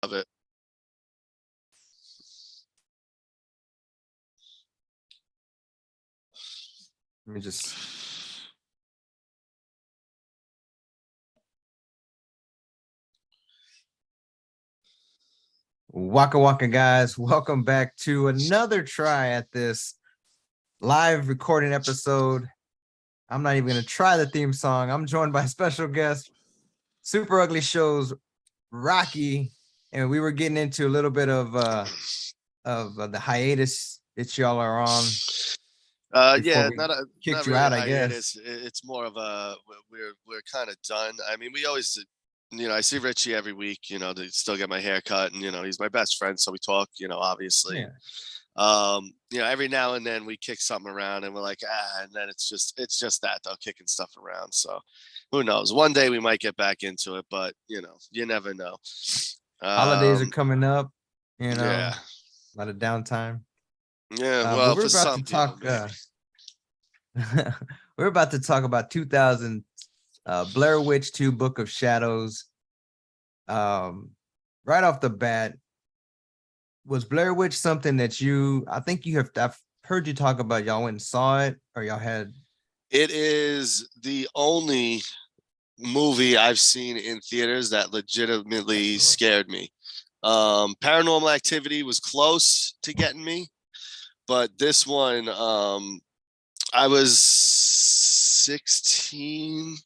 of it. Let me just. Waka waka, guys. Welcome back to another try at this live recording episode. I'm not even going to try the theme song. I'm joined by special guest, Super Ugly Show's Rocky, and we were getting into a little bit of the hiatus that y'all are on. Yeah, not kicked you really out, a I hiatus. guess. It's more of a we're kind of done. I mean, we always, I see Richie every week. To still get my hair cut, and he's my best friend, so we talk. Obviously. Yeah. Every now and then we kick something around, and we're like, and then it's just that though, kicking stuff around. So, who knows? One day we might get back into it, but you never know. Holidays are coming up. Yeah. A lot of downtime. Yeah, well, we're for about some to talk. people, We're about to talk about 2000 Blair Witch 2: Book of Shadows. Right off the bat, was Blair Witch something that I think I've heard you talk about, y'all went and saw it, or y'all had? It is the only movie I've seen in theaters that legitimately scared me. Paranormal Activity was close to getting me, but this one, I was 16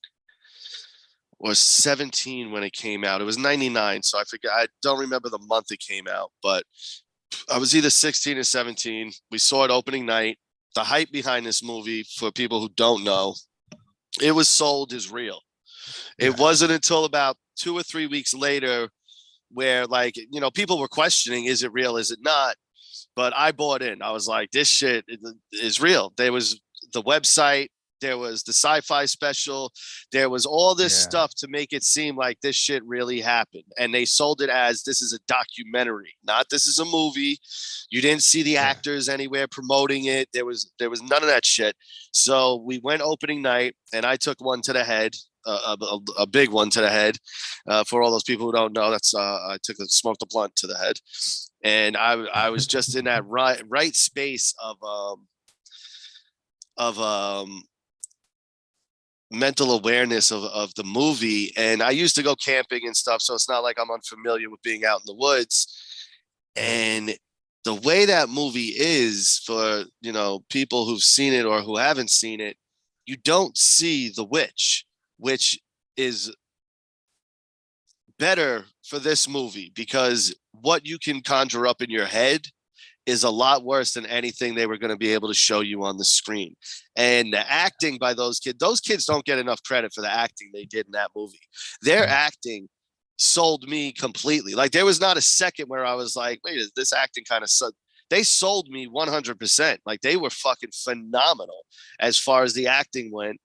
or 17 when it came out. It was 99, so I forget. I don't remember the month it came out, but I was either 16 or 17. We saw it opening night. The hype behind this movie, for people who don't know, it was sold as real. It wasn't until about 2 or 3 weeks later where, people were questioning, is it real? Is it not? But I bought in. I was like, this shit is real. There was the website, there was the sci-fi special, there was all this stuff to make it seem like this shit really happened. And they sold it as, this is a documentary, not this is a movie. You didn't see the actors anywhere promoting it. There was none of that shit. So we went opening night, and I took one to the head. A big one to the head. For all those people who don't know, that's I smoked a blunt to the head, and I was just in that right space of mental awareness of the movie. And I used to go camping and stuff, so it's not like I'm unfamiliar with being out in the woods. And the way that movie is, for people who've seen it or who haven't seen it, you don't see the witch, which is better for this movie, because what you can conjure up in your head is a lot worse than anything they were going to be able to show you on the screen. And the acting by those kids don't get enough credit for the acting they did in that movie. Their acting sold me completely. Like, there was not a second where I was like, wait, is this acting kind of they sold me 100%. Like, they were fucking phenomenal as far as the acting went.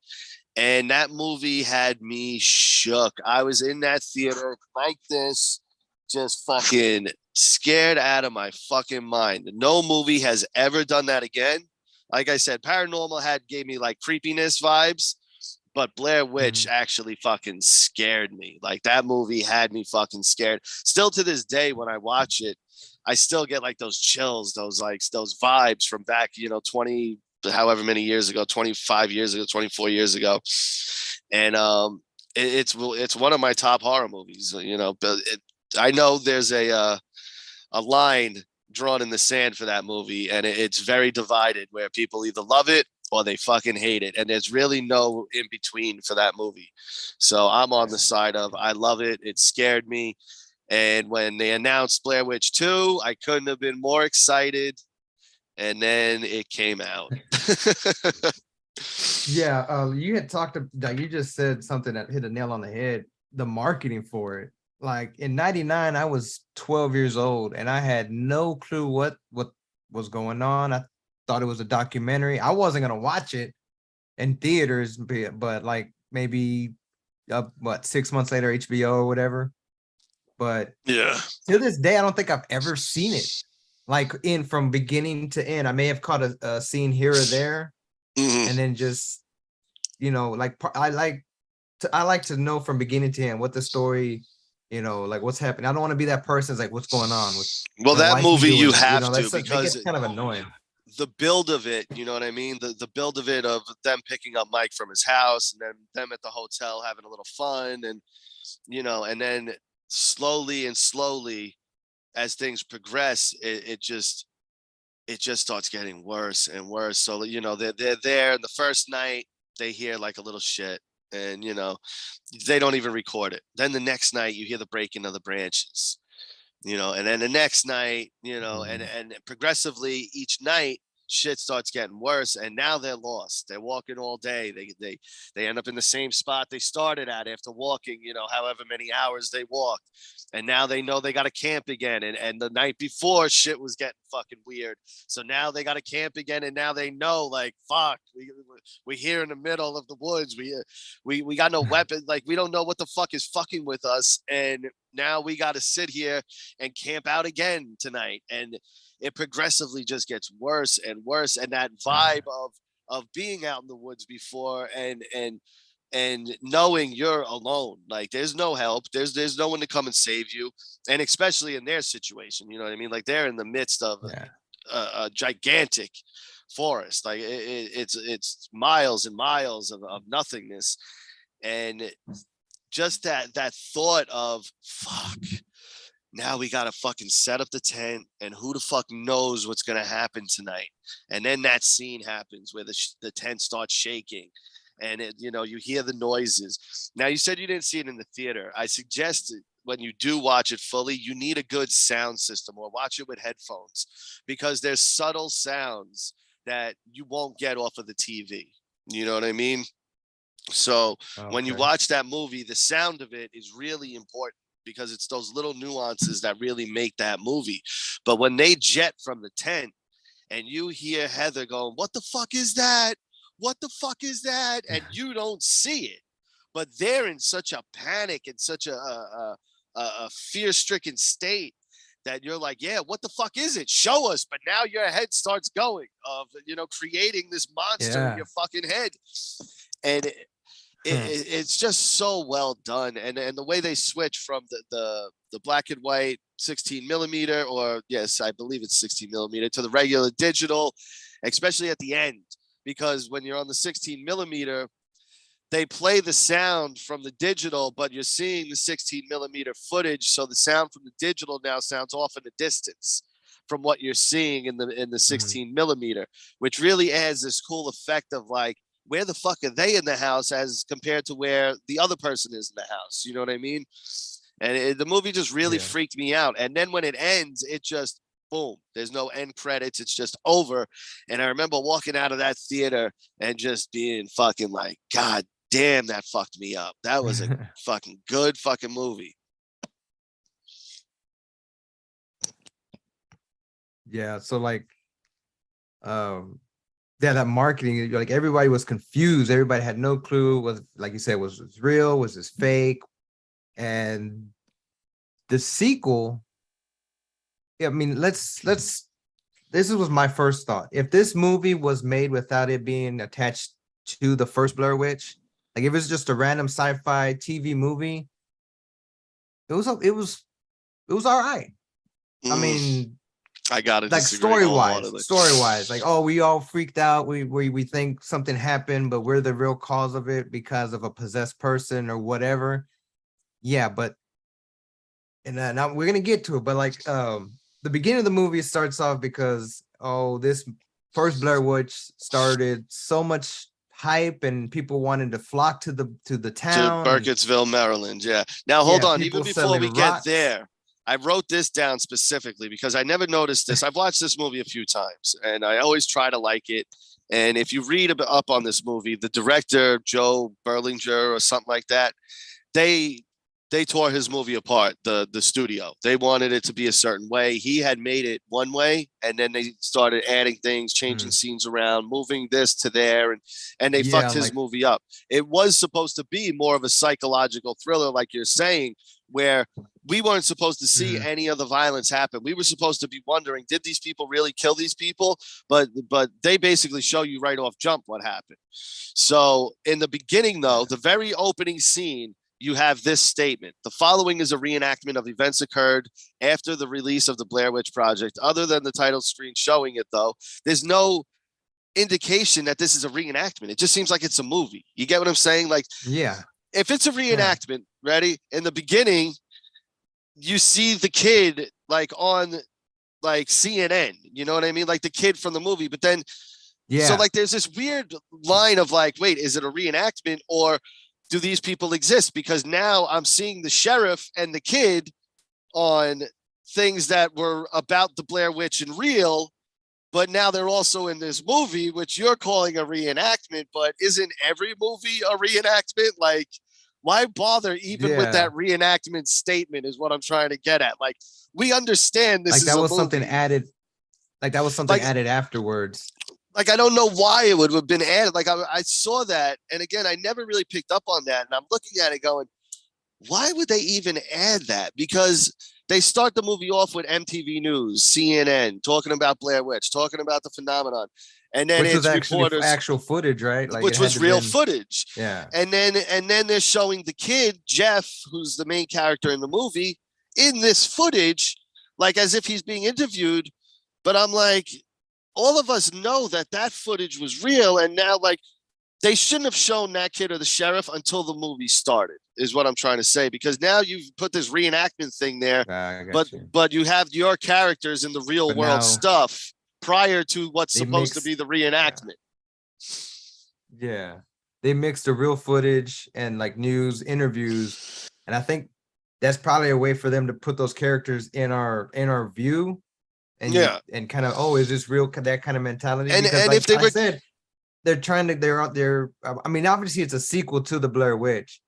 And that movie had me shook. I was in that theater like this, just fucking scared out of my fucking mind. No movie has ever done that again. Like I said, Paranormal gave me like creepiness vibes, but Blair Witch actually fucking scared me. Like, that movie had me fucking scared. Still to this day, when I watch it, I still get like those chills, those vibes from back, 20, however many years ago, 25 years ago, 24 years ago. And it's one of my top horror movies, but I know there's a line drawn in the sand for that movie, and it's very divided, where people either love it or they fucking hate it, and there's really no in between for that movie. So I'm on the side of, I love it. It scared me. And when they announced Blair Witch 2, I couldn't have been more excited. And then it came out. You had talked about, you just said something that hit a nail on the head. The marketing for it. Like, in 99, I was 12 years old, and I had no clue what was going on. I thought it was a documentary. I wasn't gonna watch it in theaters, but like maybe 6 months later, HBO or whatever. But yeah, to this day, I don't think I've ever seen it, like, from beginning to end. I may have caught a scene here or there, and then just, like, I like to know from beginning to end what the story You know, like what's happening. I don't want to be that person. It's like, what's going on? Well, that Why is he movie you doing it? You have know, to, they because get kind of annoying. the build of it, you know what I mean? The build of it, of them picking up Mike from his house and then them at the hotel having a little fun, and and then slowly as things progress, it just starts getting worse and worse. So they're there, and the first night they hear like a little shit, and they don't even record it. Then the next night you hear the breaking of the branches, and then the next night, and progressively each night shit starts getting worse, and now they're lost. They're walking all day. They end up in the same spot they started at after walking, however many hours they walked. And now they know they got to camp again. And the night before, shit was getting fucking weird. So now they got to camp again, and now they know, like, fuck, we're here in the middle of the woods. We got no weapon. Like, we don't know what the fuck is fucking with us, and now we got to sit here and camp out again tonight. And it progressively just gets worse and worse. And that vibe of being out in the woods before, and knowing you're alone, like there's no help, there's no one to come and save you, and especially in their situation, you know what I mean? Like they're in the midst of a gigantic forest, like it's miles and miles of nothingness, and just that thought of fuck, now we gotta fucking set up the tent, and who the fuck knows what's gonna happen tonight. And then that scene happens where the tent starts shaking, and you hear the noises. Now, you said you didn't see it in the theater. I suggest when you do watch it fully, you need a good sound system, or watch it with headphones, because there's subtle sounds that you won't get off of the TV. You know what I mean? So when you Okay. watch that movie, the sound of it is really important, because it's those little nuances that really make that movie. But when they jet from the tent and you hear Heather going, "What the fuck is that? What the fuck is that?" And you don't see it, but they're in such a panic and such a fear-stricken state that you're like, yeah, what the fuck is it? Show us. But now your head starts going of, creating this monster in Yeah. your fucking head. And it's just so well done, and the way they switch from the black and white 16 millimeter, or yes, I believe it's 16 millimeter, to the regular digital, especially at the end, because when you're on the 16 millimeter, they play the sound from the digital, but you're seeing the 16 millimeter footage, so the sound from the digital now sounds off in the distance from what you're seeing in the 16 millimeter, which really adds this cool effect of like, where the fuck are they in the house as compared to where the other person is in the house? You know what I mean? And the movie just really Yeah. freaked me out. And then when it ends, it just boom. There's no end credits. It's just over. And I remember walking out of that theater and just being fucking like, God damn, that fucked me up. That was a fucking good fucking movie. Yeah. So like, um, yeah, that marketing, like everybody was confused. Everybody had no clue. Was, like you said, was this real? Was this fake? And the sequel, yeah, I mean, this was my first thought. If this movie was made without it being attached to the first Blair Witch, like if it's just a random sci-fi TV movie, it was all right. I mean, I gotta like disagree wholeheartedly. story wise, like, oh, we all freaked out. We think something happened, but we're the real cause of it because of a possessed person or whatever. Yeah, but and now we're gonna get to it, but like the beginning of the movie starts off because, oh, this first Blair Witch started so much hype and people wanted to flock to the To town, and Burkittsville, Maryland. Yeah. Now hold yeah, on. Even people before selling we get rocks. there, I wrote this down specifically because I never noticed this. I've watched this movie a few times, and I always try to like it. And if you read up on this movie, the director, Joe Berlinger or something like that, they they tore his movie apart, the studio. They wanted it to be a certain way. He had made it one way, and then they started adding things, changing Mm. scenes around, moving this to there, and they Yeah, fucked his like movie up. It was supposed to be more of a psychological thriller, like you're saying, where we weren't supposed to see mm, any of the violence happen. We were supposed to be wondering, did these people really kill these people? But they basically show you right off jump what happened. So in the beginning, though, yeah. the very opening scene, you have this statement. The following is a reenactment of events occurred after the release of the Blair Witch Project. Other than the title screen showing it, though, there's no indication that this is a reenactment. It just seems like it's a movie. You get what I'm saying? Like, Yeah. if it's a reenactment, ready? In the beginning, you see the kid like on like CNN, you know what I mean? Like the kid from the movie. But then, so like there's this weird line of like, wait, is it a reenactment or do these people exist? Because now I'm seeing the sheriff and the kid on things that were about the Blair Witch and real, but now they're also in this movie, which you're calling a reenactment, but isn't every movie a reenactment? Like, why bother even with that reenactment statement is what I'm trying to get at. Like, we understand this like is that a was movie. something added. Like that was something added afterwards. Like, I don't know why it would have been added. Like, I saw that. And again, I never really picked up on that. And I'm looking at it going, why would they even add that? Because they start the movie off with MTV News, CNN, talking about Blair Witch, talking about the phenomenon. And then which was actually reporters, actual footage, right? Like which was real footage. Yeah. And then they're showing the kid, Jeff, who's the main character in the movie, in this footage, like as if he's being interviewed. But I'm like, all of us know that footage was real. And now, like, they shouldn't have shown that kid or the sheriff until the movie started, is what I'm trying to say. Because now you've put this reenactment thing there, but you have your characters in the real world stuff prior to what's supposed to be the reenactment. Yeah. They mixed the real footage and like news interviews. And I think that's probably a way for them to put those characters in our view. And and kind of, oh, is this real? That kind of mentality. And, because and like if they I said, they're trying to, they're, I mean, obviously it's a sequel to the Blair Witch.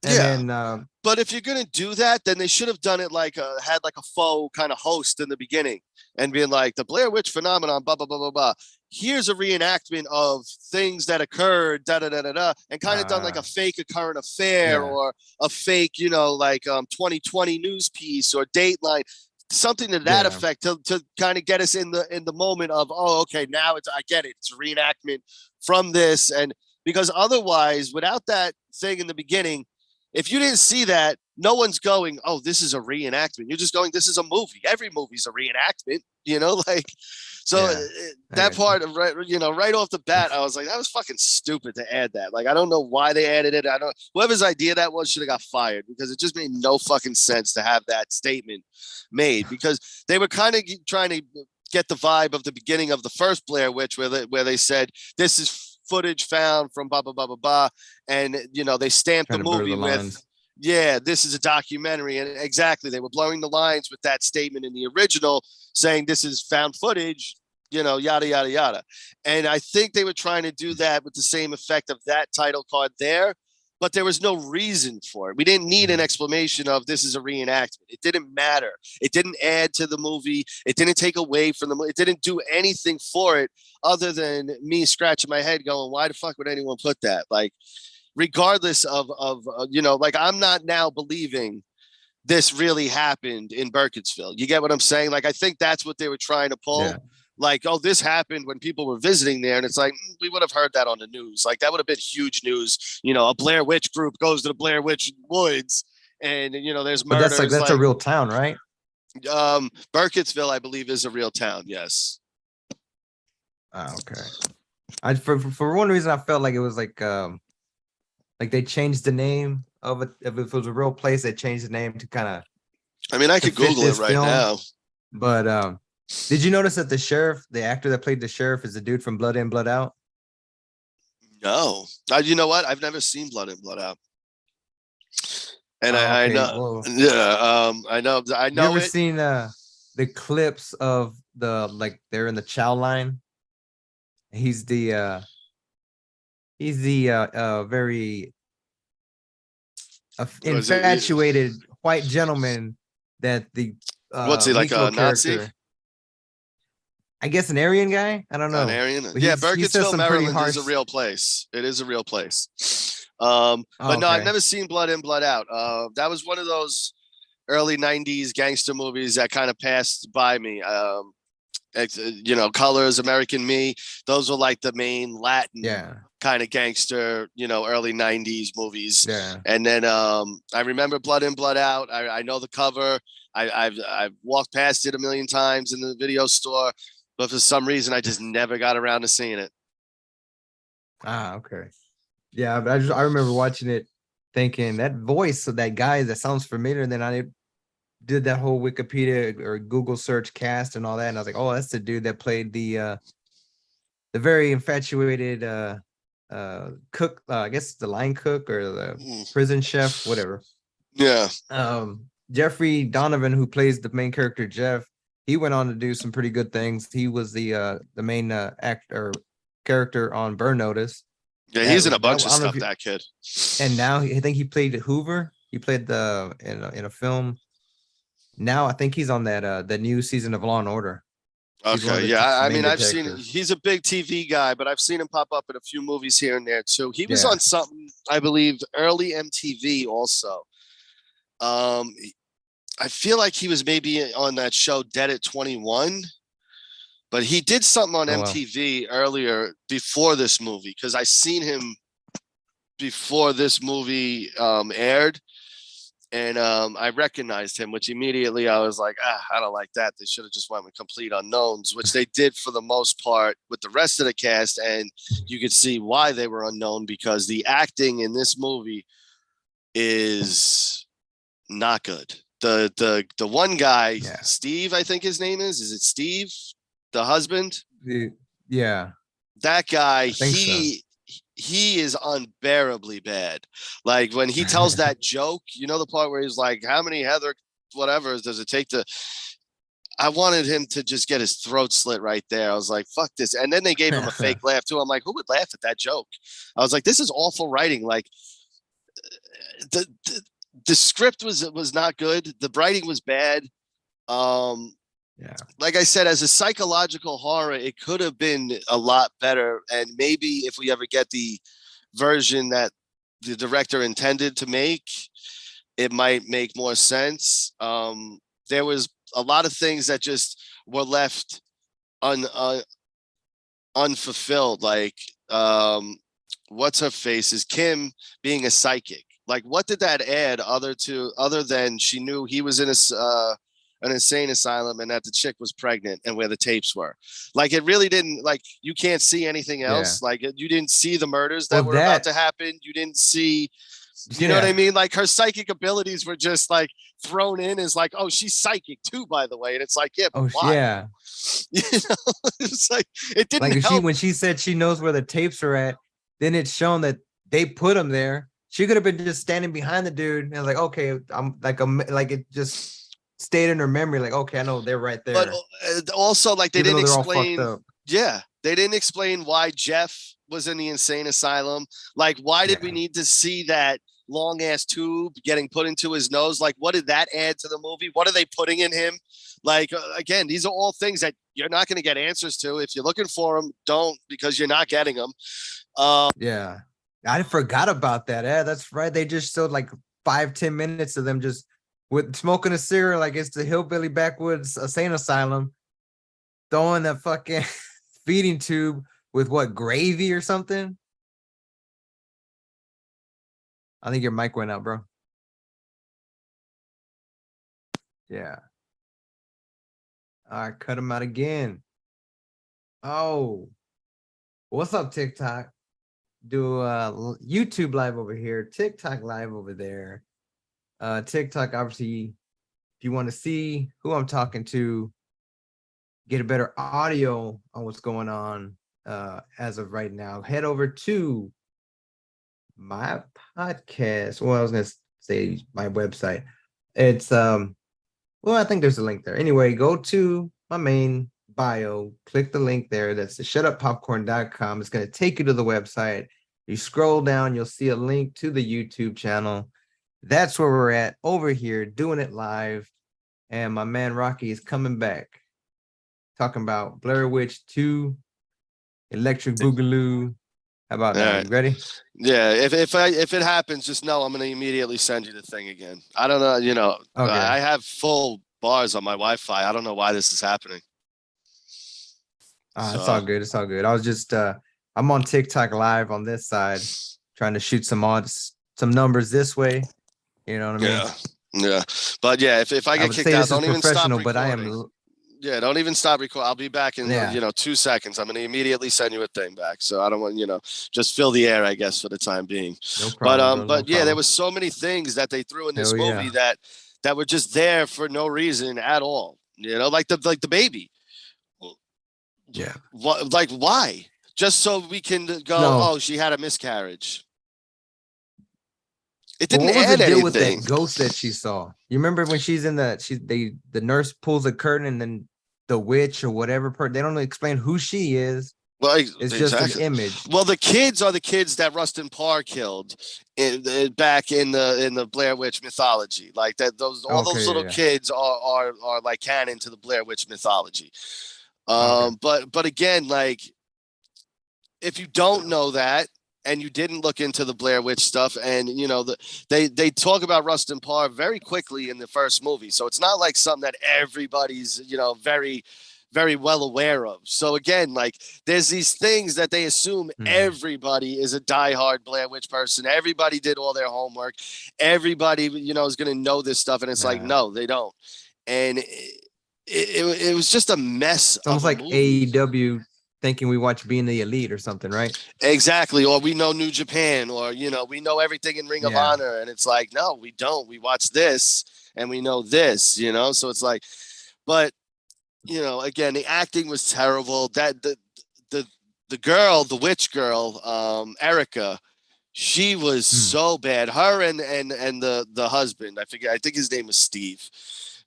And then, but if you're going to do that, then they should have done it like had like a faux kind of host in the beginning and being like the Blair Witch phenomenon, blah, blah, blah, blah, blah. Here's a reenactment of things that occurred, da, da, da, da, da, and kind of done like a fake current affair or a fake, you know, like 2020 news piece or Dateline. Something to that effect to kind of get us in the moment of, oh, okay, now I get it. It's a reenactment from this. And because otherwise, without that thing in the beginning, if you didn't see that, no one's going, oh, this is a reenactment. You're just going, this is a movie. Every movie's a reenactment, you know, like, so that part of right off the bat, I was like, that was fucking stupid to add that. Like, I don't know why they added it. Whoever's idea that was should have got fired because it just made no fucking sense to have that statement made because they were kind of trying to get the vibe of the beginning of the first Blair Witch where they said, this is footage found from blah, blah, blah, blah, blah. And, you know, they stamped the movie with, this is a documentary. And exactly, they were blurring the lines with that statement in the original saying this is found footage, you know, yada, yada, yada. And I think they were trying to do that with the same effect of that title card there, but there was no reason for it. We didn't need an explanation of this is a reenactment. It didn't matter. It didn't add to the movie. It didn't take away from the movie. It didn't do anything for it other than me scratching my head going, why the fuck would anyone put that? Like, regardless of you know, like I'm not now believing this really happened in Burkittsville. You get what I'm saying? Like, I think that's what they were trying to pull. Yeah. Like, oh, this happened when people were visiting there. And it's like, we would have heard that on the news. Like, that would have been huge news. You know, a Blair Witch group goes to the Blair Witch woods and, you know, there's murders. But that's a real town, right? Burkittsville, I believe, is a real town. Yes. Oh, okay. For one reason, I felt like it was like they changed the name of it. If it was a real place, they changed the name to kind of. I mean, I could Google it right now. But did you notice that the sheriff, the actor that played the sheriff, is the dude from Blood In, Blood Out? No. You know what? I've never seen Blood In, Blood Out. And I know. Well, I know. You ever seen the clips of they're in the chow line? He's the very infatuated white gentleman that the what's he like, a Nazi? I guess an Aryan guy. I don't know. An Aryan. Yeah, Burkittsville, Maryland is a real place. It is a real place. But no, I've never seen Blood In, Blood Out. That was one of those early '90s gangster movies that kind of passed by me. You know, Colors, American Me. Those were like the main Latin kind of gangster, early 90s movies. Yeah. And then I remember Blood In, Blood Out. I know the cover. I've walked past it a million times in the video store, but for some reason I just never got around to seeing it. Ah, okay. Yeah, but I remember watching it thinking that voice of that guy that sounds familiar. And then I did that whole Wikipedia or Google search cast and all that. And I was like, oh, that's the dude that played the very infatuated cook, I guess the line cook or the prison chef, whatever. Yeah. Jeffrey Donovan, who plays the main character Jeff, he went on to do some pretty good things. He was the main actor character on Burn Notice. Yeah, he's in a bunch of stuff, that kid. And now I think he played Hoover. He played in a film. Now I think he's on that the new season of Law and Order. Okay, yeah. I mean, I've seen he's a big TV guy, but I've seen him pop up in a few movies here and there too. He was on something, I believe, early MTV also. I feel like he was maybe on that show Dead at 21, but he did something on MTV earlier before this movie, because I seen him before this movie aired. And I recognized him, which immediately I was like, I don't like that. They should have just went with complete unknowns, which they did for the most part with the rest of the cast. And you could see why they were unknown, because the acting in this movie is not good. The one guy, Steve, I think his name is it Steve, the husband? Yeah. That guy, he is unbearably bad. Like when he tells that joke, the part where he's like, how many Heather whatever does it take to, I wanted him to just get his throat slit right there. I was like, fuck this. And then they gave him a fake laugh too. I'm like, who would laugh at that joke? I was like, this is awful writing. Like the script was not good. The writing was bad. Like I said, as a psychological horror, it could have been a lot better. And maybe if we ever get the version that the director intended to make, it might make more sense. There was a lot of things that just were left unfulfilled. Like, what's her face is Kim being a psychic. Like, what did that add other than she knew he was in an insane asylum and that the chick was pregnant and where the tapes were? Like, it really didn't, like, you can't see anything else. Like, you didn't see the murders that were about to happen. You didn't see, you know what I mean? Like, her psychic abilities were just like thrown in as like, oh, she's psychic too, by the way. And it's like, yeah, but why? Yeah. It's like, it didn't like help. When she said she knows where the tapes are at, then it's shown that they put them there. She could have been just standing behind the dude and like, okay, I'm like it just stayed in her memory. Like, okay, I know they're right there. But also, like, they didn't explain. Yeah, they didn't explain why Jeff was in the insane asylum. Like, why did we need to see that long ass tube getting put into his nose? Like, what did that add to the movie? What are they putting in him? Like, again, these are all things that you're not going to get answers to. If you're looking for them, don't, because you're not getting them. I forgot about that. Yeah, that's right. They just showed like 5-10 minutes of them just with smoking a cigarette, like it's the hillbilly backwoods insane asylum, throwing a fucking feeding tube with what, gravy or something. I think your mic went out, bro. Yeah. All right, cut him out again. Oh, what's up, TikTok? Do YouTube live over here, TikTok live over there. TikTok, obviously, if you want to see who I'm talking to, get a better audio on what's going on as of right now, head over to my podcast. Well, I was gonna say my website. It's well, I think there's a link there. Anyway, go to my main bio, click the link there. That's the shutuppopcorn.com. It's going to take you to the website. You scroll down, you'll see a link to the YouTube channel. That's where we're at over here doing it live. And my man Rocky is coming back talking about Blair Witch 2, Electric Boogaloo. How about that? You ready? Yeah, if it happens, just know I'm going to immediately send you the thing again. I don't know, okay. I have full bars on my Wi-Fi. I don't know why this is happening. It's all good. It's all good. I was just I'm on TikTok live on this side, trying to shoot some odds, some numbers this way. You know what I mean? Yeah. Yeah. But yeah, if I I get would kicked say out, this is don't even stop professional, but I recording. am, Yeah, don't even stop recording. I'll be back in yeah, 2 seconds. I'm gonna immediately send you a thing back. So I don't want just fill the air, I guess, for the time being. no But problem, bro, no yeah, there problem. was so many things that they threw in this Hell movie yeah. that were just there for no reason at all. Like the baby. Yeah. What, like, why? Just so we can go, No. oh, she had a miscarriage. It Well, didn't what was the add deal with anything. that ghost that she saw? You remember when she's in the nurse pulls a curtain and then the witch or whatever they don't explain who she is. Well, It's just an exactly. image. Well, the kids are the kids that Rustin Parr killed back in the Blair Witch mythology. Like that, all those Okay, little yeah, kids are like canon to the Blair Witch mythology. yeah. Okay. But again, like if you don't know that and you didn't look into the Blair Witch stuff, and they talk about Rustin Parr very quickly in the first movie, so it's not like something that everybody's very very well aware of. So again, like there's these things that they assume Hmm. everybody is a diehard Blair Witch person. Everybody did all their homework. Everybody is going to know this stuff, and it's like Yeah. no, they don't. And it was just a mess It's of almost a like movie. AEW thinking we watch Being the Elite or something, right? Exactly. Or we know New Japan, or, we know everything in Ring of Yeah. Honor. And it's like, no, we don't. We watch this and we know this. So it's like, but, again, the acting was terrible. The, the girl, the witch girl, Erica, she was Hmm. so bad. Her and the husband, I forget, I think his name was Steve.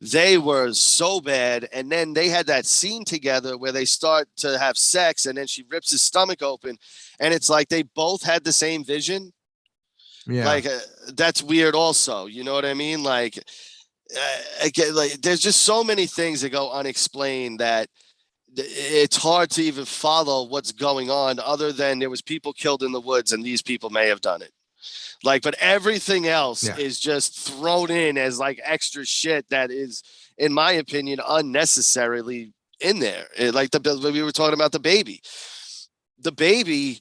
They were so bad, and then they had that scene together where they start to have sex, and then she rips his stomach open, and it's like they both had the same vision. Yeah. Like that's weird, also. You know what I mean? Like, again, like there's just so many things that go unexplained that it's hard to even follow what's going on, other than there was people killed in the woods, and these people may have done it. Like, but everything else Yeah. is just thrown in as like extra shit that is, in my opinion, unnecessarily in there. Like we were talking about the baby. The baby,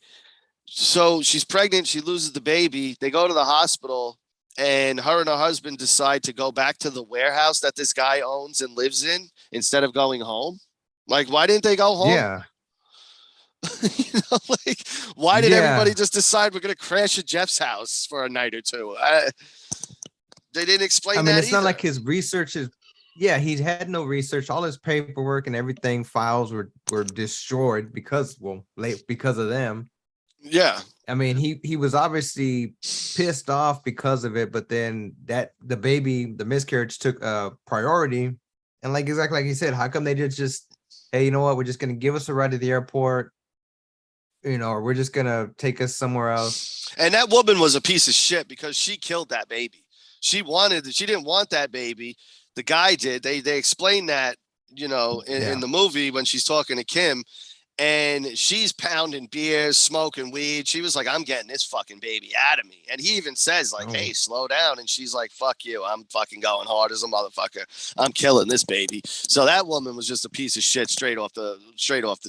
so she's pregnant, she loses the baby, they go to the hospital, and her and her husband decide to go back to the warehouse that this guy owns and lives in instead of going home. Like, why didn't they go home? Yeah. Like, why did everybody Yeah. just decide we're going to crash at Jeff's house for a night or two? They didn't I explain mean, that it's not either. like his research is, yeah, he had no research. All his paperwork and everything, files were destroyed because of them. Yeah. I mean, he was obviously pissed off because of it, but then the miscarriage took priority. And like exactly like he said, how come they just, hey, you know what, we're just gonna give us a ride to the airport, or we're just gonna take us somewhere else. And that woman was a piece of shit because she killed that baby. She didn't want that baby. The guy did. They explained that, in Yeah. the movie when she's talking to Kim, and she's pounding beers, smoking weed. She was like, I'm getting this fucking baby out of me. And he even says, like, Oh. hey, slow down. And she's like, fuck you. I'm fucking going hard as a motherfucker. I'm killing this baby. So that woman was just a piece of shit straight off the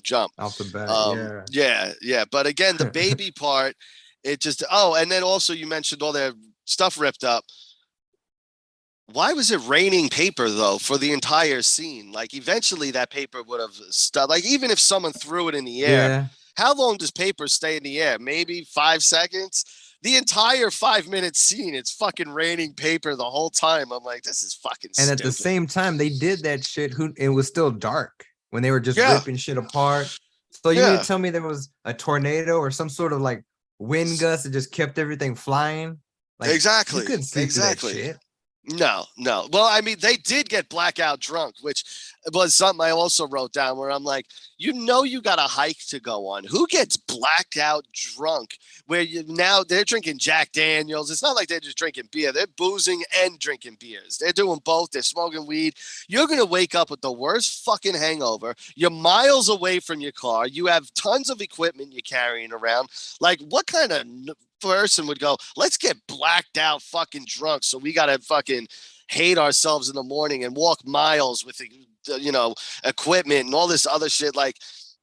jump. Off the bat, yeah. Yeah, yeah. But again, the baby part, it just and then also you mentioned all their stuff ripped up. Why was it raining paper though for the entire scene? Like eventually that paper would have stuck. Like even if someone threw it in the air, Yeah. how long does paper stay in the air? Maybe 5 seconds. The entire 5 minute scene, it's fucking raining paper the whole time. I'm like, this is fucking And at the stupid. same time, they did that shit. It was still dark when they were just Yeah, ripping shit apart. So you mean to yeah, tell me there was a tornado or some sort of like wind gust that just kept everything flying? Like you exactly, couldn't see through that exactly. shit. No, no. Well, I mean, they did get blackout drunk, which was something I also wrote down where I'm like, you got a hike to go on. Who gets blacked out drunk? Where now they're drinking Jack Daniels. It's not like they're just drinking beer. They're boozing and drinking beers. They're doing both. They're smoking weed. You're going to wake up with the worst fucking hangover. You're miles away from your car. You have tons of equipment you're carrying around. Like, what kind of person would go, let's get blacked out fucking drunk so we gotta fucking hate ourselves in the morning and walk miles with equipment and all this other shit? Like,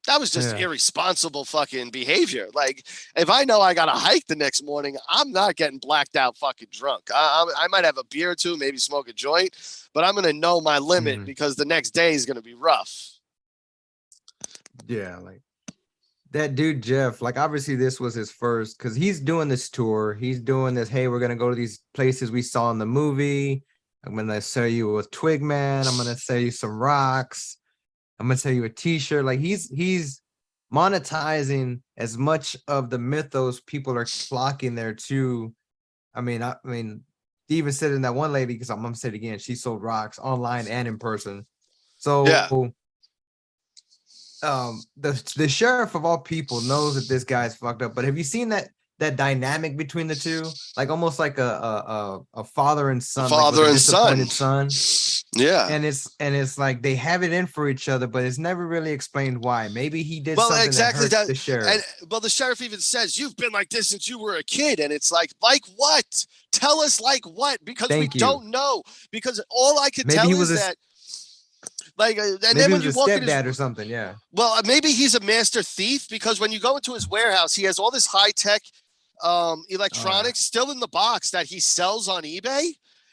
That was just Yeah. irresponsible fucking behavior. Like, if I know I got to hike the next morning, I'm not getting blacked out fucking drunk. I might have a beer or two, maybe smoke a joint, but I'm going to know my limit Mhm. because the next day is going to be rough. Yeah, like that dude Jeff, like obviously this was his first because he's doing this tour. He's doing this, hey, we're gonna go to these places we saw in the movie. I'm gonna sell you a twig man, I'm gonna sell you some rocks, I'm gonna sell you a t-shirt. Like he's monetizing as much of the mythos people are flocking there to. I mean, he even said in that one lady, because I'm gonna say it again, she sold rocks online and in person. Yeah. So the sheriff of all people knows that this guy's fucked up. But have you seen that dynamic between the two? Like almost like a father and son, like with Father a and son. disappointed son. Yeah. And it's like they have it in for each other, but it's never really explained why. Maybe he did Well, something that exactly hurt that. the sheriff. And well, the sheriff even says, "You've been like this since you were a kid," and it's like what? Tell us like what? Because we Thank you. don't know. Because all I can Maybe tell he was is a that, like, and maybe then he when was you a walk in his, stepdad or something. Yeah. well, maybe he's a master thief because when you go into his warehouse, he has all this high tech electronics still in the box that he sells on eBay.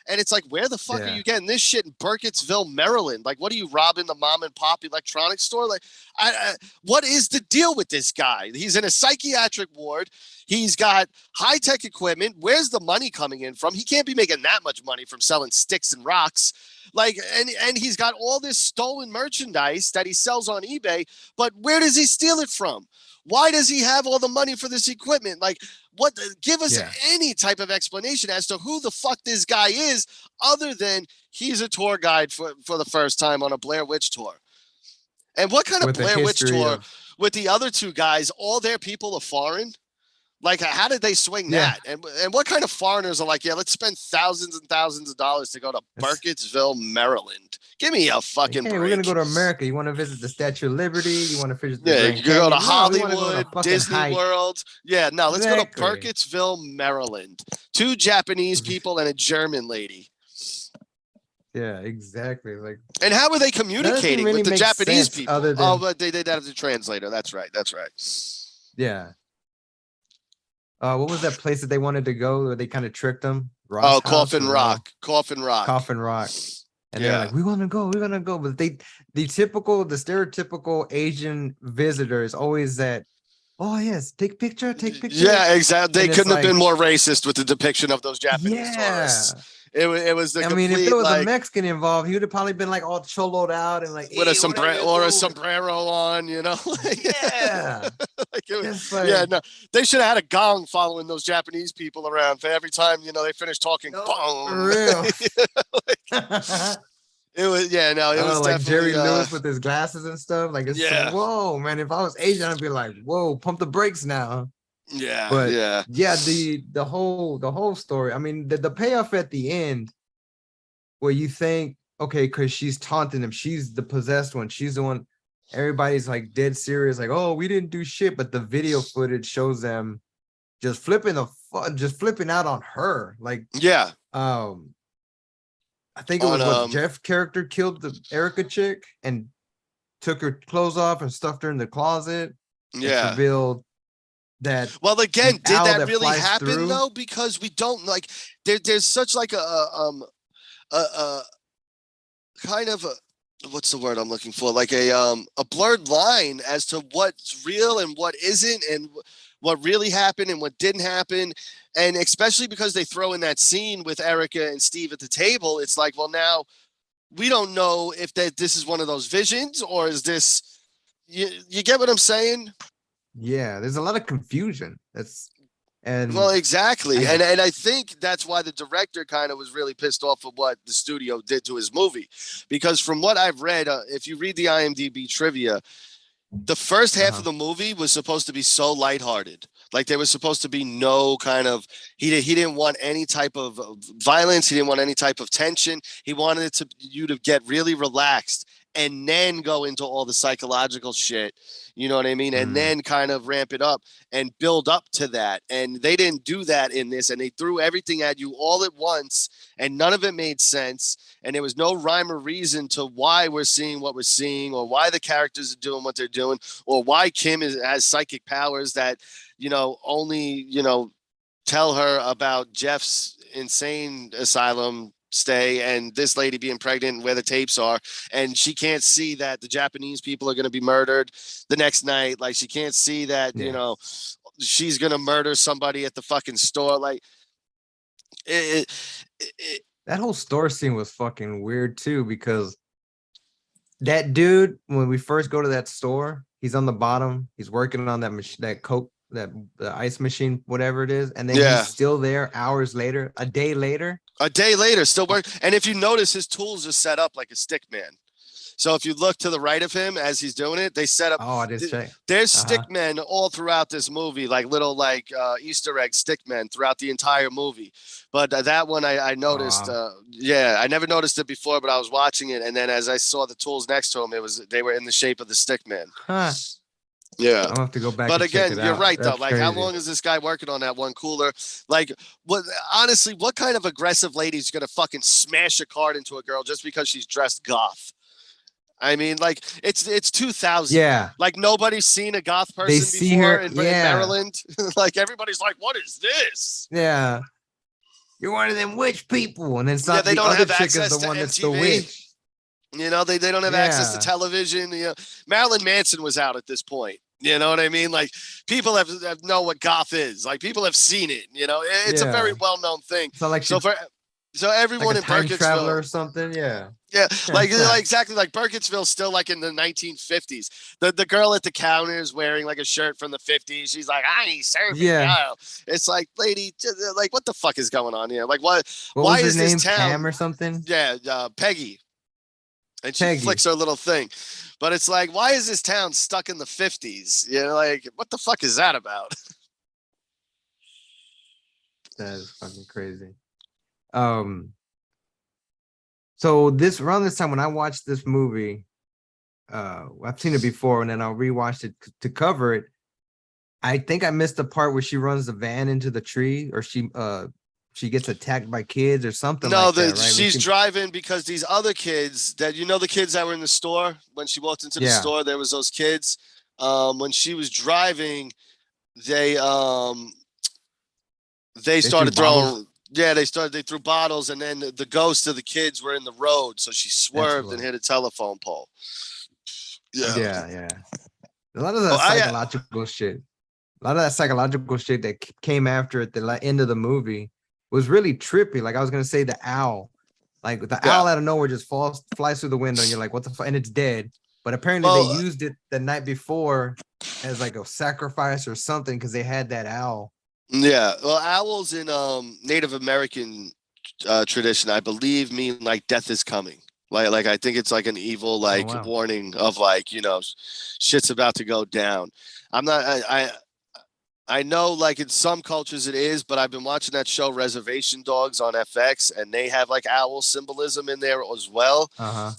And it's like, where the fuck are Yeah. you getting this shit in Burkittsville, Maryland? Like, what are you robbing the mom and pop electronics store? Like, what is the deal with this guy? He's in a psychiatric ward. He's got high tech equipment. Where's the money coming in from? He can't be making that much money from selling sticks and rocks. Like, and he's got all this stolen merchandise that he sells on eBay. But where does he steal it from? Why does he have all the money for this equipment? Like, what? Give us Yeah. any type of explanation as to who the fuck this guy is, other than he's a tour guide for the first time on a Blair Witch tour. And what kind of With a Blair Witch history tour of with the other two guys? All their people are foreign. Like, how did they swing Yeah. that? And what kind of foreigners are like, yeah, let's spend thousands and thousands of dollars to go to It's- Burkittsville, Maryland? Give me a like, fucking hey, break. we're gonna go to America. You want to visit the Statue of Liberty? You want to visit the Yeah, Grand you can go to Canyon? No, we want to go on a Hollywood, fucking Disney hike. World. Yeah, no, let's go to Exactly. Burkittsville, Maryland. Two Japanese people and a German lady. Yeah, exactly. Like, And how are they none of it communicating really with the makes Japanese sense people? other Oh, than but they did have the translator. That's right. That's right. yeah. What was that place that they wanted to go where they kind of tricked them? Oh, Ross House Coffin or Rock. Coffin Rock. Coffin Rock. And they're Yeah. like, we're gonna go. But the stereotypical Asian visitor is always that, oh yes, take picture. Yeah, exactly. They And it's couldn't have been like, more racist with the depiction of those Japanese yeah. tourists. It was the I complete, mean, if there was like, a Mexican involved, he would have probably been like all choloed out and like, with hey, a sombrero on, you know? Yeah. Like, it was, It's like, yeah, no, they should have had a gong following those Japanese people around for every time, you know, they finished talking. no, Boom. for real. It was, yeah, no, it was Like definitely Jerry Lewis with his glasses and stuff. Like it's yeah. whoa, man. If I was Asian, I'd be like, whoa, pump the brakes now. Yeah, But yeah. yeah, the whole story. I mean, the payoff at the end, where you think, okay, because she's taunting him, she's the possessed one, she's the one. Everybody's like dead serious, like, oh, we didn't do shit. But the video footage shows them just flipping out on her. Like, Yeah. I think it was what Jeff character killed the Erica chick and took her clothes off and stuffed her in the closet. Yeah. And revealed that. Well, again, did that really flies happen through. though? Because we don't, like, there's such like a kind of a, what's the word I'm looking for? Like a blurred line as to what's real and what isn't, and what really happened and what didn't happen. And especially because they throw in that scene with Erica and Steve at the table, it's like, well, now we don't know if this is one of those visions, or is this, you get what I'm saying? Yeah, there's a lot of confusion. Well, exactly. And I think that's why the director kind of was really pissed off of what the studio did to his movie. Because from what I've read, if you read the IMDb trivia, the first half of the movie was supposed to be so lighthearted. Like, there was supposed to be no kind of, he didn't want any type of violence. He didn't want any type of tension. He wanted you to get really relaxed. and then go into all the psychological shit. You know what I mean? And then kind of ramp it up and build up to that. And they didn't do that in this, and they threw everything at you all at once, and none of it made sense. And there was no rhyme or reason to why we're seeing what we're seeing, or why the characters are doing what they're doing, or why Kim has psychic powers that, only, tell her about Jeff's insane asylum stay and this lady being pregnant and where the tapes are, and she can't see that the Japanese people are going to be murdered the next night. Like, she can't see that she's going to murder somebody at the fucking store. Like, that whole store scene was fucking weird too, because that dude, when we first go to that store, he's on the bottom, he's working on that that Coke, the ice machine, whatever it is, and then he's still there hours later, a day later, still working. And if you notice, his tools are set up like a stick man. So if you look to the right of him as he's doing it, they set up. Oh, I just checked. There's stick men all throughout this movie, like little Easter egg stick men throughout the entire movie. But that one I noticed. I never noticed it before, but I was watching it, and then as I saw the tools next to him, they were in the shape of the stick man. Huh. Yeah, I'll have to go back. But and again, check it you're out. right, That's though. Like, crazy. how long is this guy working on that one cooler? Like, honestly, what kind of aggressive lady is gonna fucking smash a card into a girl just because she's dressed goth? I mean, like, it's 2000. Yeah, like, nobody's seen a goth person before in Maryland. Like, everybody's like, "What is this?" Yeah, you're one of them witch people, and it's not. They the don't other have chick access is the to one MTV. that's the witch. They don't have access to television. Marilyn Manson was out at this point. You know what I mean? Like, people have know what goth is. Like, people have seen it. It's a very well known thing. So like, so everyone like a in time Burkittsville traveler or something. Yeah. Yeah, like exactly, like Burkittsville's still like in the 1950s. The girl at the counter is wearing like a shirt from the 50s. She's like, "I ain't serving you." It's like, lady, like, what the fuck is going on here? Like, what? Why is this town? Pam or something? Yeah, Peggy. And she flicks her little thing. But it's like, why is this town stuck in the 50s? Like, what the fuck is that about? That is fucking crazy. So around this time when I watched this movie, I've seen it before, and then I rewatched it to cover it. I think I missed the part where she runs the van into the tree, or she gets attacked by kids or something. No, like that, right? She's driving because these other kids that the kids that were in the store when she walked into the store, there was those kids. When she was driving, they started throwing. Yeah, they threw bottles, and then the ghosts of the kids were in the road, so she swerved and hit a telephone pole. Yeah. A lot of that psychological shit. A lot of that psychological shit that came after at the end of the movie was really trippy. Like, I was gonna say, the owl, like the owl out of nowhere just flies through the window, and you're like, what the fuck? And it's dead. But apparently they used it the night before as like a sacrifice or something, because they had that owl. Yeah, well, owls in Native American tradition, I believe, mean like death is coming. Like I think it's like an evil warning of like, shit's about to go down. I know, like, in some cultures it is, but I've been watching that show Reservation Dogs on FX, and they have like owl symbolism in there as well.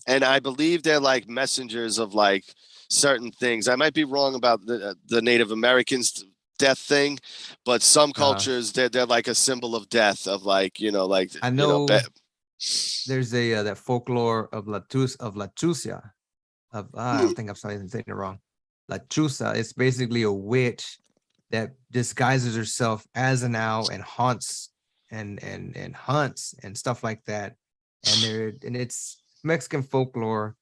And I believe they're like messengers of like certain things. I might be wrong about the Native Americans death thing, but some cultures they're like a symbol of death, of like, like, I know, there's a that folklore of Latusia. I think I'm saying it wrong. Latusa, it's basically a witch that disguises herself as an owl and haunts and hunts and stuff like that. And it's Mexican folklore,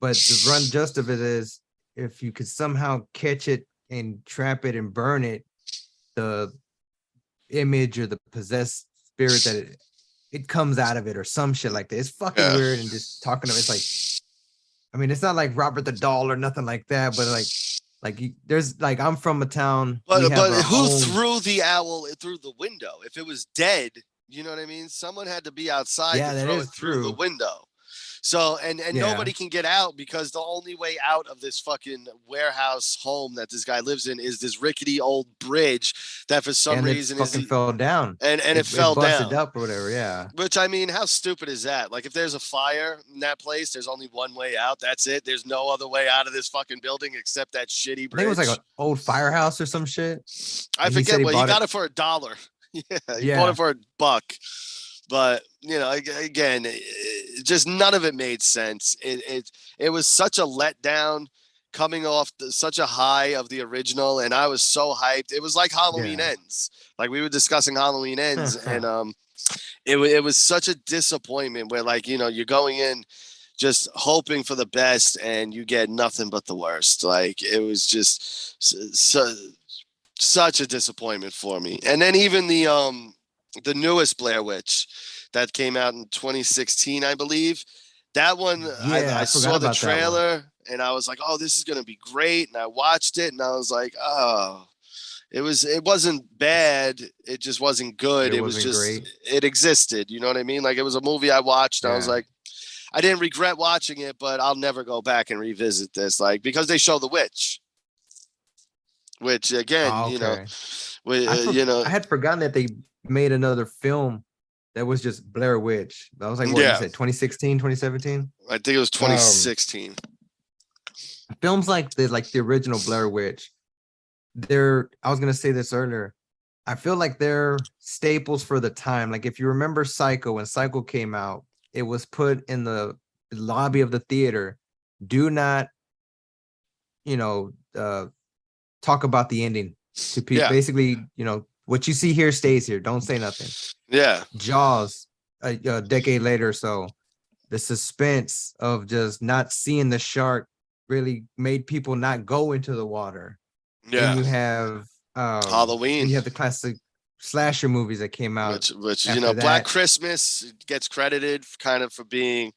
but the run just of it is, if you could somehow catch it and trap it and burn it, the image or the possessed spirit that it comes out of it or some shit like that. It's fucking weird. And just talking of it's like, I mean, it's not like Robert the Doll or nothing like that, but there's like, I'm from a town, but who threw the owl through the window? If it was dead, you know what I mean? Someone had to be outside to throw it through the window. So and Yeah. nobody can get out because the only way out of this fucking warehouse home that this guy lives in is this rickety old bridge that for some And it reason fucking fell down. and it It fell busted down. up or whatever. Yeah. Which I mean, how stupid is that? Like, if there's a fire in that place, there's only one way out. That's it. There's no other way out of this fucking building except that shitty I think it was like bridge. an old firehouse or some shit. I And he said forget what he bought got it for $1. Yeah, he bought Yeah. it for $1. But you know, again, just none of it made sense. It was such a letdown coming off such a high of the original, and I was so hyped. It was like Halloween Yeah. Ends. Like we were discussing Halloween Ends, and it was such a disappointment where, like, you know, you're going in just hoping for the best and you get nothing but the worst. Like, it was just such a disappointment for me. And then even the newest Blair Witch that came out in 2016, I believe. That one, Yeah, I I saw forgot the about that one. trailer and I was like, oh, this is gonna be great. And I watched it and I was like, oh, it wasn't bad. It just wasn't good. It It was wasn't just great. it existed. You know what I mean? Like, it was a movie I watched. And I was Yeah. like, I didn't regret watching it, but I'll never go back and revisit this. Like, because they show the witch, which again, Oh, you know, okay. you know, I had forgotten that they made another film that was just Blair Witch. That was like what you yeah, said, 2016, 2017. I think it was 2016. Films like the original Blair Witch, I was gonna say this earlier. I feel like they're staples for the time. Like, if you remember Psycho, when Psycho came out, it was put in the lobby of the theater. Do not, you know, talk about the ending to people. Yeah, Basically, you know, what you see here stays here. Don't say nothing. yeah, Jaws, a decade later or so, the suspense of just not seeing the shark really made people not go into the water. Then yeah. you have Halloween, then you have the classic slasher movies that came out which you after know, Black that. Christmas gets credited kind of for being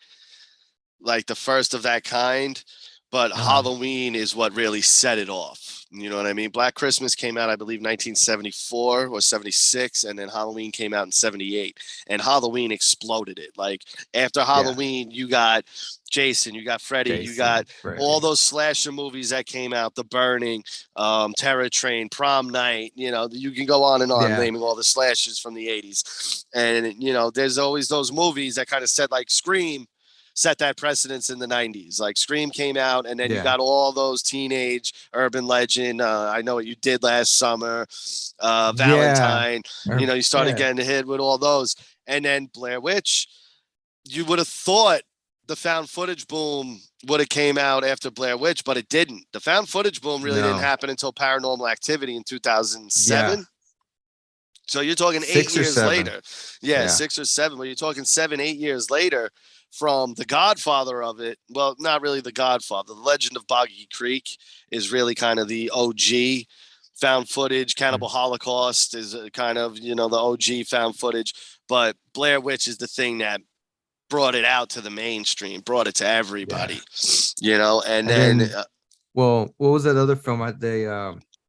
like the first of that kind, but Halloween is what really set it off. You know what I mean? Black Christmas came out, I believe, 1974 or 76, and then Halloween came out in 78. And Halloween exploded it. Like, after Halloween, you got Jason, you got Freddy, you got all those slasher movies that came out, The Burning, Terror Train, Prom Night. You know, you can go on and on naming all the slashers from the 80s. And, you know, there's always those movies that kind of set, like Scream, set that precedence in the 90s. Like, Scream came out, and then you got all those teenage urban legend, I Know What You Did Last Summer, Valentine. You know, you started getting hit with all those. And then Blair Witch, you would have thought the found footage boom would have came out after Blair Witch, but it didn't. The found footage boom really didn't happen until Paranormal Activity in 2007. So you're talking 8 years later. Yeah, 6 or 7, but you're talking 7, 8 years later from the godfather of it. Well, not really the godfather. The Legend of Boggy Creek is really kind of the OG found footage. Cannibal Holocaust is kind of, you know, the OG found footage. But Blair Witch is the thing that brought it out to the mainstream, brought it to everybody, you know. And then well, what was that other film?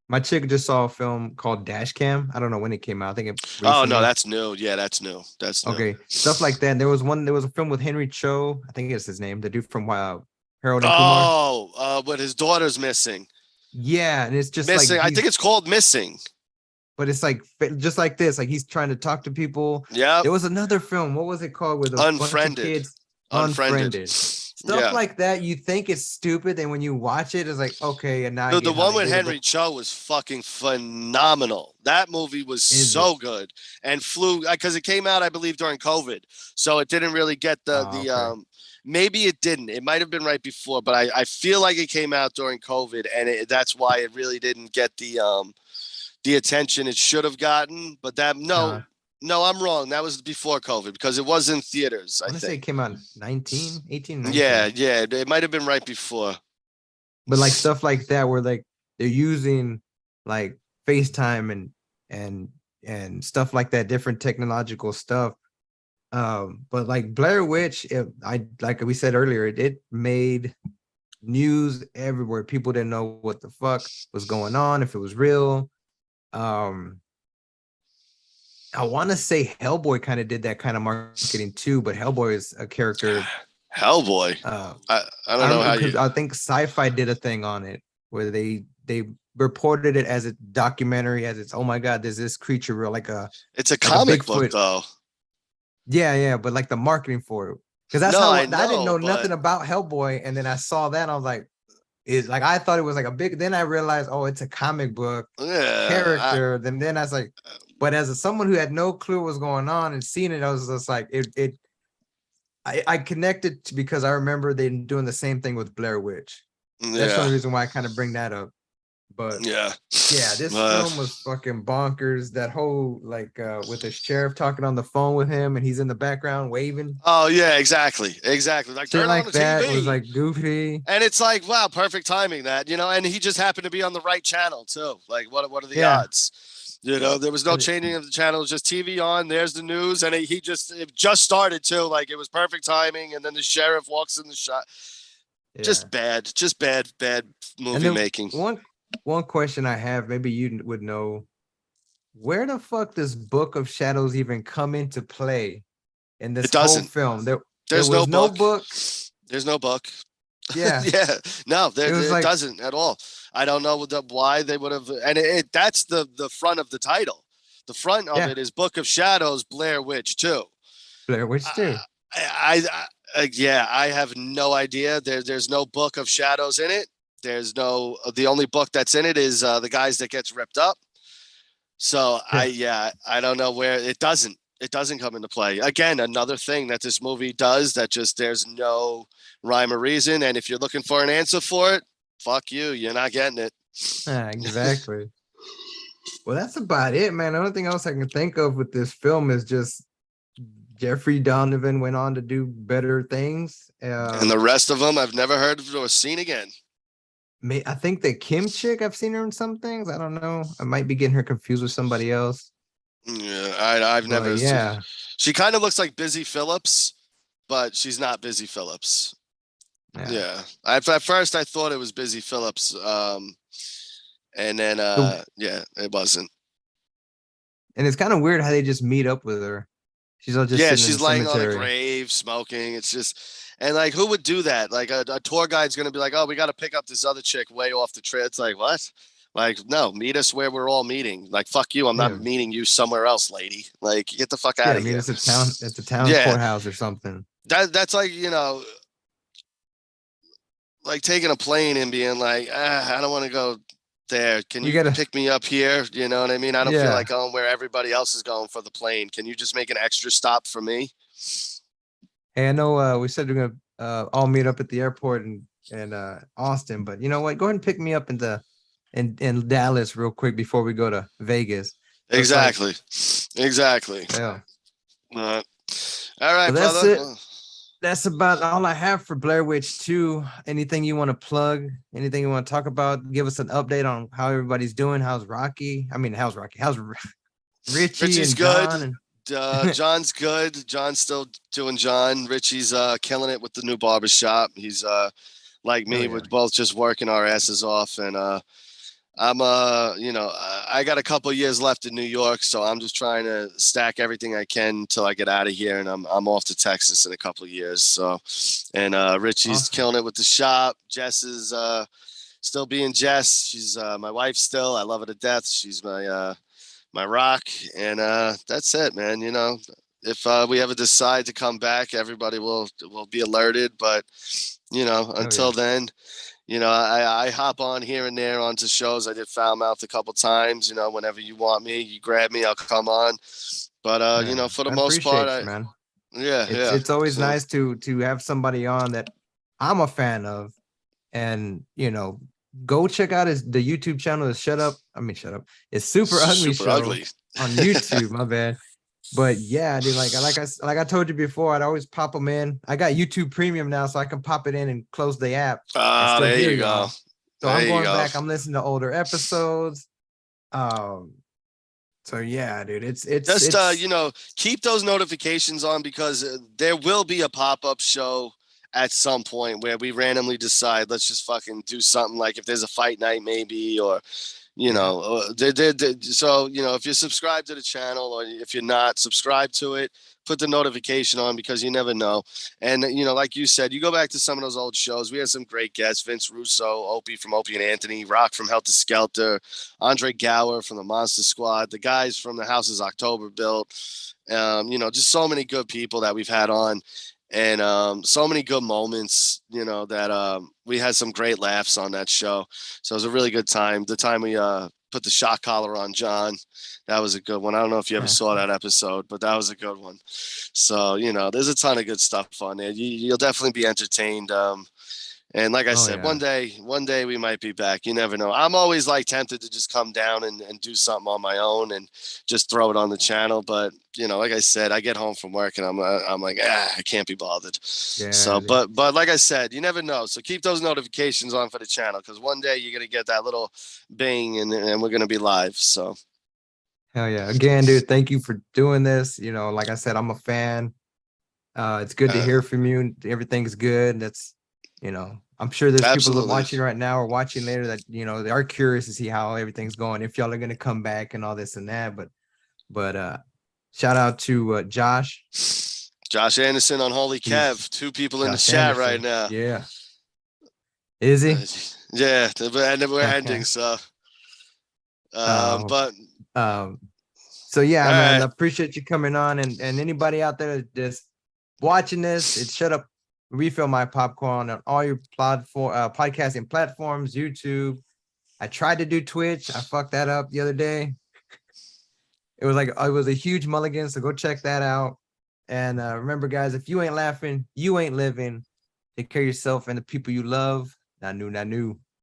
My chick just saw a film called Dash Cam. I don't know when it came out. I think it recently. Oh no, that's new. Yeah, that's new. That's new. Okay. Stuff like that. There was a film with Henry Cho. I think it's his name. The dude from Harold and Kumar. Oh, but his daughter's missing. Yeah, and it's just Missing. like I think it's called Missing. But it's like just like this. Like, he's trying to talk to people. Yeah. There was another film. What was it called? With a bunch of kids. Unfriended. Stuff like that. You think it's stupid, and when you watch it, it's like, okay. And now the one with Henry Cho was fucking phenomenal. That movie was so good, and flew because it came out, I believe, during COVID, so it didn't really get maybe it didn't. It might have been right before, but I feel like it came out during COVID, and that's why it really didn't get the attention it should have gotten. But no, I'm wrong. That was before COVID because it was in theaters. I think say it came out 19. Yeah, it might have been right before. But like stuff like that, where like they're using like FaceTime and stuff like that, different technological stuff. But like Blair Witch, like we said earlier, it made news everywhere. People didn't know what the fuck was going on, if it was real. I want to say Hellboy kind of did that kind of marketing too, but Hellboy is a character Hellboy. Uh, I I don't know remember how because you. I think Sci-Fi did a thing on it where they reported it as a documentary, as it's, oh my god, there's this creature real It's a like a comic book Bigfoot. though. Yeah, yeah, but like the marketing for it, because that's No, how I I didn't know, know but nothing about Hellboy, and then I saw that and I was like, is like I thought it was like a big. Then I realized, oh, it's a comic book yeah, character. Then I was like, but as someone who had no clue what was going on and seen it, I was just like, I connected to, because I remember they doing the same thing with Blair Witch. That's the yeah, only reason why I kind of bring that up. But yeah. yeah, this Uh, film was fucking bonkers. That whole like with the sheriff talking on the phone with him and he's in the background waving. oh yeah, exactly. Like Shit turn on the like that was TV, like goofy. and it's like wow, perfect timing that and he just happened to be on the right channel too. Like what are the Yeah. odds? There was no And changing of the channel. It was just TV on. There's the news, and it just started too. Like it was perfect timing, and then the sheriff walks in the shot. yeah. Just bad And movie then making. one question I have, maybe you would know, where the fuck does Book of Shadows even come into play in It this whole doesn't. film? There There's no was no book. book. There's no book. Yeah. Yeah, no, It was it like, doesn't at all. I don't know why they would have, and that's the front of the title. The front of yeah, it is Book of Shadows, Blair Witch 2. Blair Witch too. Yeah, I have no idea. There's no Book of Shadows in it. There's no. The only book that's in it is the guys that gets ripped up. So Yeah. I don't know where it doesn't. It doesn't come into play. Again, another thing that this movie does that just there's no rhyme or reason. And if you're looking for an answer for it, fuck you. You're not getting it. Exactly. Well, that's about it, man. The only thing else I can think of with this film is just Jeffrey Donovan went on to do better things. And the rest of them I've never heard of or seen again. I think the Kim chick, I've seen her in some things. I don't know. I might be getting her confused with somebody else. Yeah, I've But never. yeah, She kind of looks like Busy Phillips, but she's not Busy Phillips. yeah. Yeah, at first I thought it was Busy Phillips, and then The- yeah, it wasn't. and it's kind of weird how they just meet up with her. She's all just Yeah, sitting in the she's laying on a cemetery. grave, smoking. It's just, and like, who would do that? Like, a tour guide's gonna be like, "Oh, we got to pick up this other chick way off the trail." It's like, what? Like, no, meet us where we're all meeting. Like, fuck you, I'm not Yeah. meeting you somewhere else, lady. Like, get the fuck out Yeah, I of mean here. it's a town, it's a town Yeah, courthouse or something. that's like like taking a plane and being like, I don't want to go there. Can We you gotta, pick me up here? You know what I mean? I don't feel yeah. like going where everybody else is going for the plane. Can you just make an extra stop for me? Hey, I know we said we're gonna all meet up at the airport in Austin, but you know what? Go ahead and pick me up in Dallas real quick before we go to Vegas. So it's like, Exactly. yeah. All right, Well, that's brother. it. That's about all I have for Blair Witch 2. Anything you want to plug? Anything you want to talk about? Give us an update on how everybody's doing. How's Rocky? I mean, how's Rocky? How's Richie Richie's and good. John? John's good. John's still doing John. Richie's killing it with the new barbershop. He's like me, Oh we're yeah. both just working our asses off, and I'm I got a couple years left in New York, so I'm just trying to stack everything I can till I get out of here, and I'm off to Texas in a couple of years. So, and Richie's Awesome. killing it with the shop. Jess is still being Jess. She's my wife still. I love her to death. She's my rock, and that's it, man. If we ever decide to come back, everybody will be alerted. But Oh yeah. until then. I hop on here and there onto shows. I did Foul Mouth a couple times. Whenever you want me, you grab me, I'll come on. But Yeah. for the I most part, appreciate you, man. yeah. It's always So nice to have somebody on that I'm a fan of, and go check out the YouTube channel is Shut Up. I mean, Shut Up. It's Super Ugly super Show ugly. on YouTube. My bad. But yeah, dude, like I told you before, I'd always pop them in. I got YouTube Premium now, so I can pop it in and close the app and Ah, still there hear you go. y'all. So There I'm you going go. back. I'm listening to older episodes. Um. So yeah, dude, Just it's keep those notifications on because there will be a pop-up show at some point where we randomly decide let's just fucking do something like if there's a fight night maybe or You know, so if you're subscribed to the channel, or if you're not subscribed to it, put the notification on, because you never know. And like you said, you go back to some of those old shows. We had some great guests: Vince Russo, Opie from Opie and Anthony, Rock from Helter Skelter, Andre Gower from the Monster Squad, the guys from the Houses October built. Just so many good people that we've had on, and so many good moments. That we had some great laughs on that show. So it was a really good time. The time we put the shock collar on John, that was a good one. I don't know if you ever saw that episode, but that was a good one. So there's a ton of good stuff on there. You'll definitely be entertained. And like I said, yeah. one day we might be back. You never know. I'm always like tempted to just come down and do something on my own and just throw it on the channel. But like I said, I get home from work and I'm like, I can't be bothered. So, Yeah. but like I said, you never know. So keep those notifications on for the channel, because one day you're gonna get that little bing, and we're gonna be live. So Hell yeah. Again, dude, thank you for doing this. Like I said, I'm a fan. It's good to uh, hear from you. Everything's good. I'm sure there's people that are absolutely, watching right now or watching later that, they are curious to see how everything's going, if y'all are going to come back and all this and that. But shout out to Josh. Josh Anderson on Holy He's Kev. Two people in the Josh chat right Anderson. now. Yeah. Is he? Yeah, and we're ending. So, um, but um, so yeah, all man, I right. appreciate you coming on, and anybody out there that's watching this, it's Shut Up, Refill My Popcorn on all your podcasting platforms, YouTube. I tried to do Twitch. I fucked that up the other day. It was a huge mulligan, so go check that out. And remember, guys, if you ain't laughing, you ain't living. Take care of yourself and the people you love. Nanu, nanu.